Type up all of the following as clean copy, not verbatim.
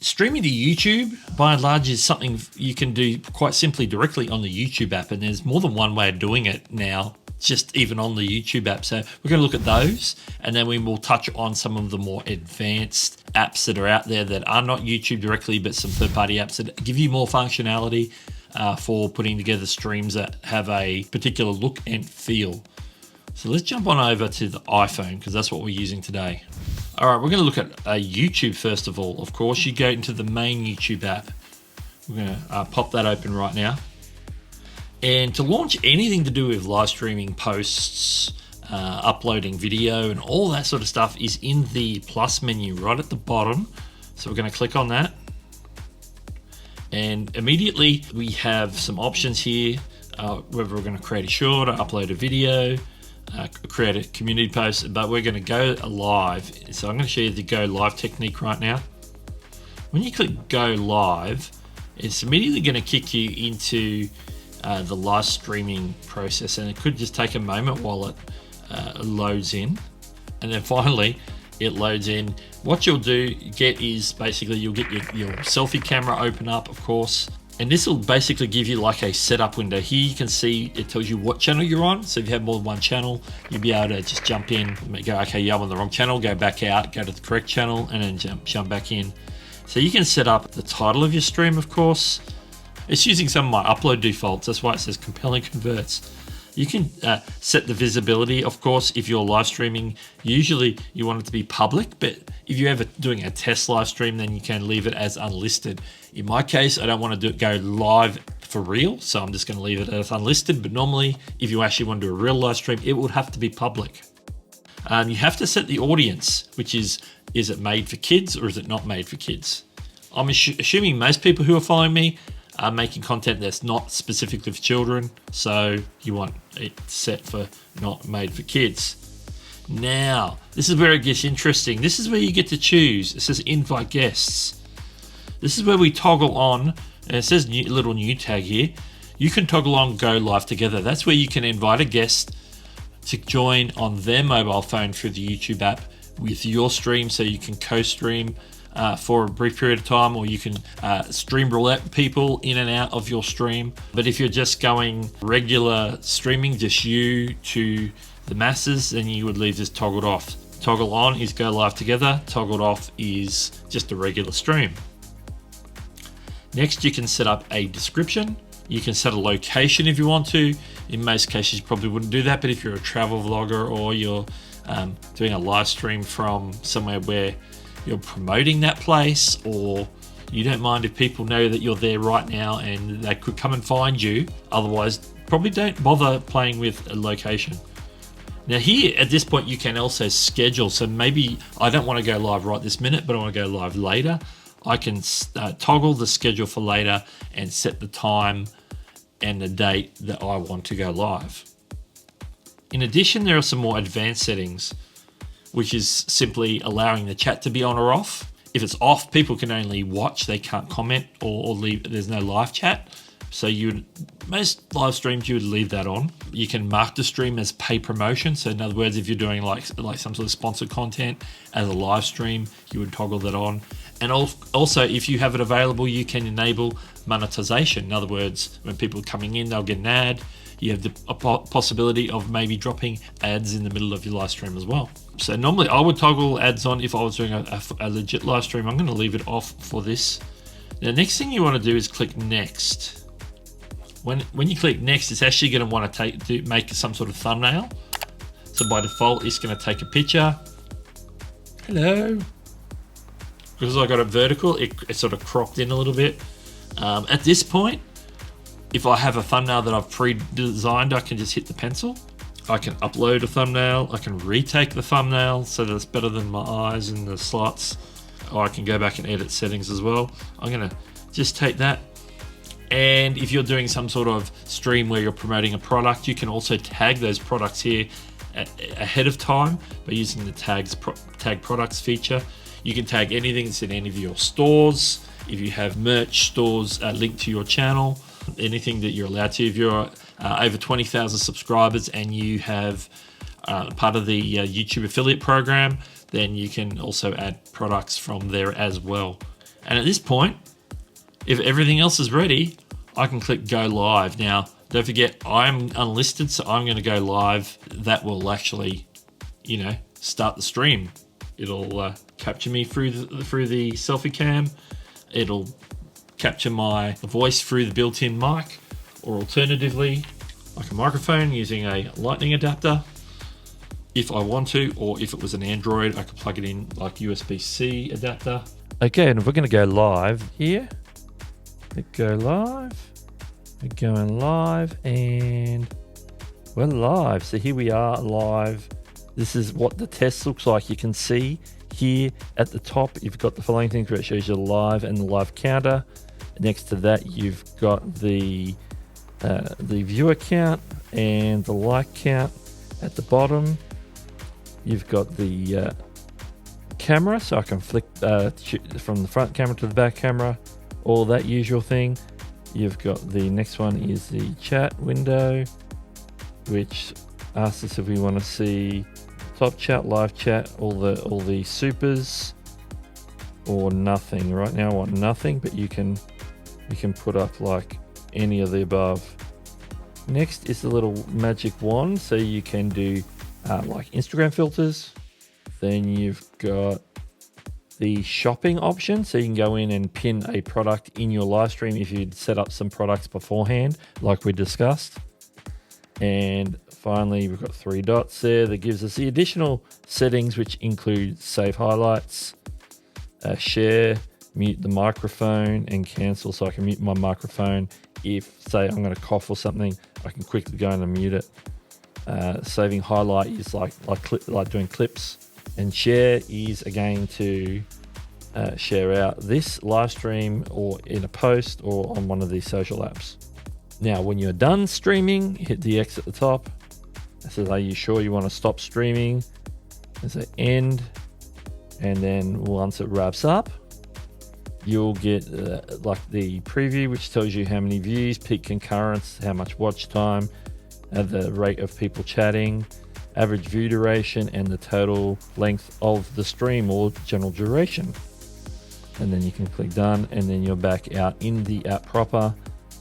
Streaming to YouTube, by and large, is something you can do quite simply directly on the YouTube app, and there's more than one way of doing it now, just even on the YouTube app. So we're going to look at those, and then we will touch on some of the more advanced apps that are out there that are not YouTube directly, but some third-party apps that give you more functionality for putting together streams that have a particular look and feel. So let's jump on over to the iPhone, because that's what we're using today. All right, we're going to look at YouTube first of all. Of course, you go into the main YouTube app. We're going to pop that open right now. And to launch anything to do with live streaming posts, uploading video, and all that sort of stuff is in the plus menu right at the bottom. So we're going to click on that. And immediately we have some options here, whether we're going to create a short or upload a video, create a community post, but we're going to go live. So I'm going to show you the go live technique right now. When you click go live, it's immediately going to kick you into the live streaming process, and it could just take a moment while it loads in, and then finally it loads in. What you'll get is basically you'll get your selfie camera open up, of course. And this will basically give you like a setup window. Here you can see it tells you what channel you're on. So if you have more than one channel, you'll be able to just jump in, go, okay, yeah, I'm on the wrong channel, go back out, go to the correct channel, and then jump back in. So you can set up the title of your stream, of course. It's using some of my upload defaults. That's why it says compelling converts. You can set the visibility, of course, if you're live streaming. Usually you want it to be public, but if you're ever doing a test live stream, then you can leave it as unlisted. In my case, I don't want to go live for real, so I'm just going to leave it as unlisted. But normally, if you actually want to do a real live stream, it would have to be public. You have to set the audience, which is it made for kids or is it not made for kids? I'm assuming most people who are following me are making content that's not specifically for children, so you want it set for not made for kids. Now, this is where it gets interesting. This is where you get to choose. It says invite guests. This is where we toggle on, and it says little new tag here. You can toggle on go live together. That's where you can invite a guest to join on their mobile phone through the YouTube app with your stream, so you can co-stream for a brief period of time, or you can stream roulette people in and out of your stream. But if you're just going regular streaming, just you to the masses, then you would leave this toggled off. Toggle on is go live together, toggled off is just a regular stream. Next, you can set up a description. You can set a location if you want to. In most cases, you probably wouldn't do that, but if you're a travel vlogger or you're doing a live stream from somewhere where you're promoting that place, or you don't mind if people know that you're there right now and they could come and find you. Otherwise, probably don't bother playing with a location. Now here, at this point, you can also schedule. So maybe I don't want to go live right this minute, but I want to go live later. I can toggle the schedule for later and set the time and the date that I want to go live. In addition, there are some more advanced settings, which is simply allowing the chat to be on or off. If it's off, people can only watch, they can't comment or leave. There's no live chat. So most live streams, you would leave that on. You can mark the stream as pay promotion. So in other words, if you're doing like some sort of sponsored content as a live stream, you would toggle that on. And also, if you have it available, you can enable monetization. In other words, when people are coming in, they'll get an ad. You have the possibility of maybe dropping ads in the middle of your live stream as well. So normally I would toggle ads on if I was doing a legit live stream. I'm going to leave it off for this. Now, next thing you want to do is click next. When you click next, it's actually going to want to make some sort of thumbnail. So by default, it's going to take a picture. Hello. Because I got it vertical, it sort of cropped in a little bit. At this point, if I have a thumbnail that I've pre-designed, I can just hit the pencil. I can upload a thumbnail. I can retake the thumbnail so that it's better than my eyes and the slots. Or I can go back and edit settings as well. I'm going to just take that. And if you're doing some sort of stream where you're promoting a product, you can also tag those products here ahead of time by using the tag products feature. You can tag anything that's in any of your stores. If you have merch stores linked to your channel, anything that you're allowed to. If you're over 20,000 subscribers and you have part of the YouTube affiliate program, then you can also add products from there as well. And at this point, if everything else is ready, I can click go live. Now, don't forget, I'm unlisted, so I'm going to go live. That will actually, start the stream. It'll capture me through the selfie cam. It'll capture my voice through the built-in mic, or alternatively, like a microphone using a lightning adapter if I want to, or if it was an Android, I could plug it in like USB-C adapter. Okay, and if we're going to go live here, go live, we're going live, and we're live. So here we are live. This is what the test looks like. You can see here at the top, you've got the following things where it shows you live and the live counter. Next to that, you've got the viewer count and the like count. At the bottom, you've got the camera, so I can flick from the front camera to the back camera, all that usual thing. You've got the next one is the chat window, which asks us if we want to see top chat, live chat, all the supers, or nothing. Right now I want nothing, but you can put up like any of the above. Next is the little magic wand, so you can do like Instagram filters. Then you've got the shopping option, so you can go in and pin a product in your live stream if you'd set up some products beforehand, like we discussed. And finally, we've got 3 dots there that gives us the additional settings, which include save highlights, share, mute the microphone, and cancel. So I can mute my microphone if, say, I'm going to cough or something. I can quickly go in and mute it. Saving highlight is like doing clips, and share is again to share out this live stream or in a post or on one of these social apps. Now, when you're done streaming, hit the X at the top. It says, are you sure you want to stop streaming? There's an end, and then once it wraps up, you'll get like the preview, which tells you how many views, peak concurrence, how much watch time, the rate of people chatting, average view duration, and the total length of the stream or general duration. And then you can click done, and then you're back out in the app proper.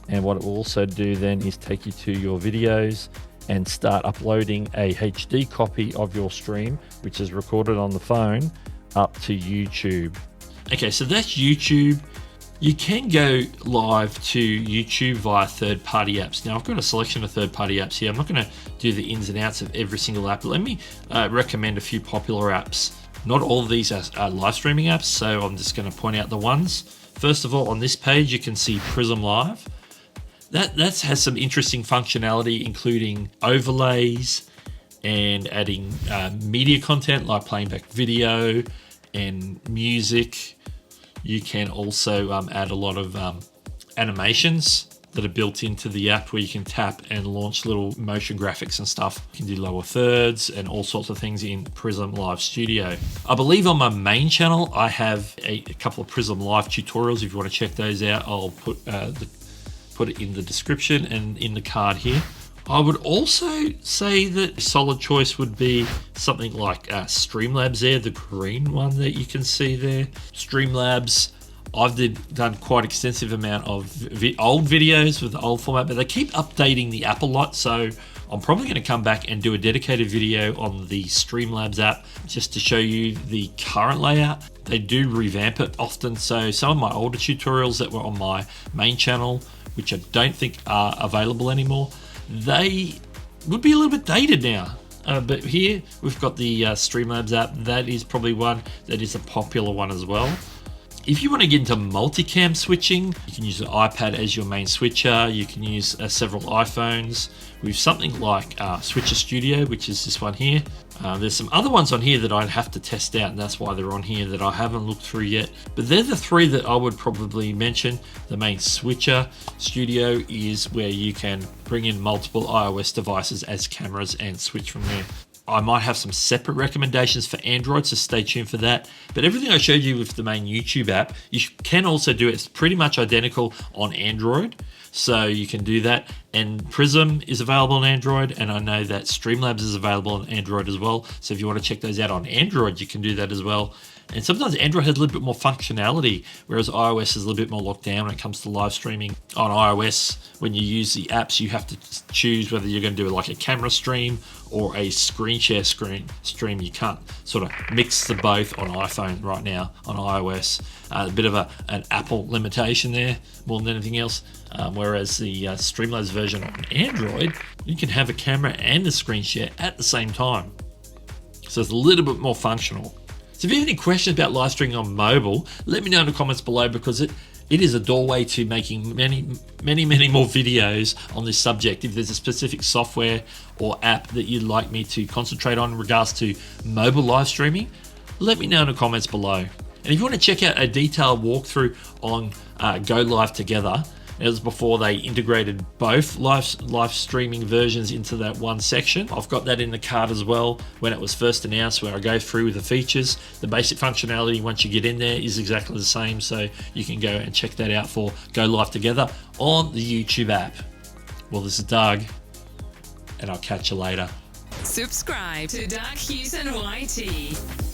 And what it will also do then is take you to your videos and start uploading a HD copy of your stream, which is recorded on the phone, up to YouTube. Okay, so that's YouTube. You can go live to YouTube via third-party apps. Now, I've got a selection of third-party apps here. I'm not going to do the ins and outs of every single app, but let me recommend a few popular apps. Not all of these are live streaming apps, so I'm just going to point out the ones. First of all, on this page, you can see Prism Live. That has some interesting functionality, including overlays and adding media content like playing back video and music. You can also add a lot of animations that are built into the app where you can tap and launch little motion graphics and stuff. You can do lower thirds and all sorts of things in Prism Live Studio. I believe on my main channel, I have a couple of Prism Live tutorials. If you want to check those out, I'll put it in the description and in the card here. I would also say that a solid choice would be something like Streamlabs there, the green one that you can see there. Streamlabs, I've done quite extensive amount of old videos with the old format, but they keep updating the app a lot, so I'm probably going to come back and do a dedicated video on the Streamlabs app just to show you the current layout. They do revamp it often, so some of my older tutorials that were on my main channel, which I don't think are available anymore, they would be a little bit dated now. But here we've got the Streamlabs app. That is probably one that is a popular one as well. If you want to get into multicam switching, you can use an iPad as your main switcher. You can use several iPhones with something like Switcher Studio, which is this one here. There's some other ones on here that I'd have to test out, and that's why they're on here that I haven't looked through yet. But they're the three that I would probably mention. The main Switcher Studio is where you can bring in multiple iOS devices as cameras and switch from there. I might have some separate recommendations for Android, so stay tuned for that. But everything I showed you with the main YouTube app, you can also do it. It's pretty much identical on Android, so you can do that. And Prism is available on Android, and I know that Streamlabs is available on Android as well. So if you want to check those out on Android, you can do that as well. And sometimes Android has a little bit more functionality, whereas iOS is a little bit more locked down when it comes to live streaming. On iOS, when you use the apps, you have to choose whether you're going to do like a camera stream or a screen share stream. You can't sort of mix the both on iPhone right now on iOS. A bit of an Apple limitation there more than anything else. Whereas the Streamlabs version on Android, you can have a camera and a screen share at the same time. So it's a little bit more functional. So if you have any questions about live streaming on mobile, let me know in the comments below, because it is a doorway to making many more videos on this subject. If there's a specific software or app that you'd like me to concentrate on in regards to mobile live streaming, let me know in the comments below. And if you want to check out a detailed walkthrough on Go Live Together, it was before they integrated both live streaming versions into that one section. I've got that in the card as well when it was first announced, where I go through with the features. The basic functionality once you get in there is exactly the same, so you can go and check that out for Go Live Together on the YouTube app. Well, this is Doug, and I'll catch you later. Subscribe to Doug Hewson YT.